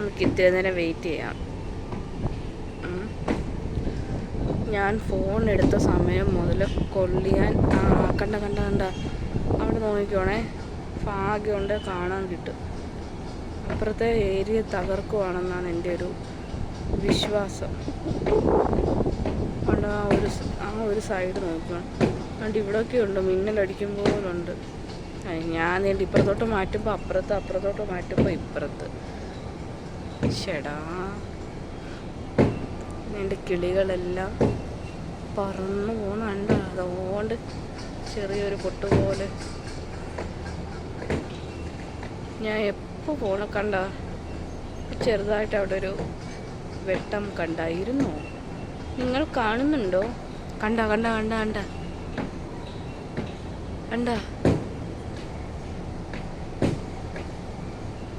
നമുക്ക് ഇത്തിരി നേരം വെയിറ്റ് ചെയ്യാം. ഞാൻ ഫോൺ എടുത്ത സമയം മുതൽ കൊള്ളിയാൻ കണ്ട അവിടെ നോക്കിക്കോണേ, ഭാഗ്യമുണ്ട് കാണാൻ കിട്ടും. അപ്പുറത്തെ ഏരിയ തകർക്കുവാണെന്നാണ് എൻ്റെ ഒരു വിശ്വാസം. അവിടെ ആ ഒരു സൈഡ് നോക്കണം. അതുകൊണ്ട് ഇവിടെയൊക്കെ ഉണ്ട്, മിന്നലടിക്കുമ്പോഴുണ്ട്. ഞാൻ നീണ്ട് ഇപ്പുറത്തോട്ട് മാറ്റുമ്പോൾ അപ്പുറത്തോട്ട് മാറ്റുമ്പോൾ ഇപ്പുറത്ത്. ചേടാ, എൻ്റെ കിളികളെല്ലാം പറന്നു പോകുന്നുണ്ട്. അതുകൊണ്ട് ചെറിയൊരു പൊട്ട് പോലെ ഞാൻ എപ്പോൾ പോണ കണ്ട ചെറുതായിട്ട് അവിടെ ഒരു വെട്ടം കണ്ടായിരുന്നോ? നിങ്ങൾ കാണുന്നുണ്ടോ? കണ്ട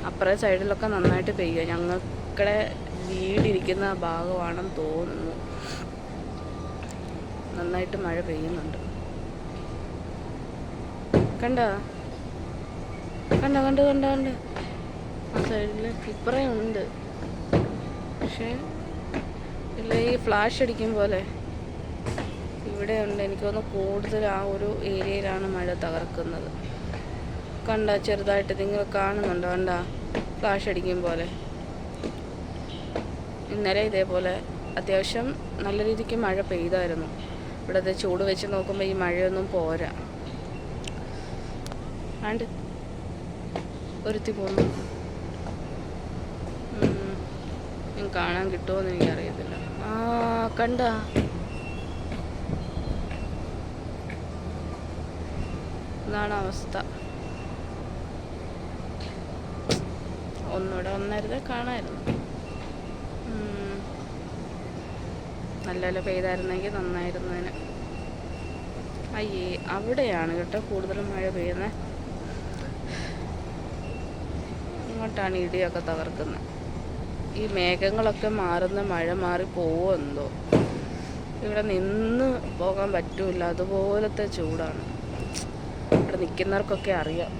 അപ്പുറത്തെ സൈഡിലൊക്കെ നന്നായിട്ട് പെയ്യുക. ഞങ്ങളുടെ വീടിരിക്കുന്ന ഭാഗമാണെന്ന് തോന്നുന്നു. നന്നായിട്ട് മഴ പെയ്യുന്നുണ്ട്. കണ്ട ആ സൈഡിൽ ഇപ്പറേ ഉണ്ട്. പക്ഷേ ഇല്ല, ഈ ഫ്ലാഷ് അടിക്കും പോലെ ഇവിടെ ഉണ്ട്. എനിക്ക് തോന്നുന്നു കൂടുതൽ ആ ഒരു ഏരിയയിലാണ് മഴ തകർക്കുന്നത്. കണ്ട ചെറുതായിട്ട് നിങ്ങൾ കാണുന്നുണ്ടോ? കണ്ട ഫ്ലാഷ് അടിക്കും പോലെ. ഇന്നലെ ഇതേപോലെ അത്യാവശ്യം നല്ല രീതിക്ക് മഴ പെയ്തായിരുന്നു. ഇവിടുത്തെ ചൂട് വെച്ച് നോക്കുമ്പോൾ ഈ മഴയൊന്നും പോരാ. ആണ്ട് ഒരുത്തി പോന്നു. കാണാൻ കിട്ടുമോയെന്ന് എനിക്കറിയത്തില്ല. കണ്ട ഇതാണ് അവസ്ഥ. ഒന്നുകൂടെ വന്നരുത്, കാണാമായിരുന്നു. നല്ല പെയ്തായിരുന്നെങ്കിൽ നന്നായിരുന്നതിന്. അയ്യേ, അവിടെയാണ് കേട്ടോ കൂടുതലും മഴ പെയ്യുന്നത്. ഇങ്ങോട്ടാണ് ഇടിയൊക്കെ തകർക്കുന്നത്. ഈ മേഘങ്ങളൊക്കെ മാറുന്ന മഴ മാറി പോവോ എന്തോ. ഇവിടെ നിന്ന് പോകാൻ പറ്റൂല, അതുപോലത്തെ ചൂടാണ്. ഇവിടെ നിൽക്കുന്നവർക്കൊക്കെ അറിയാം.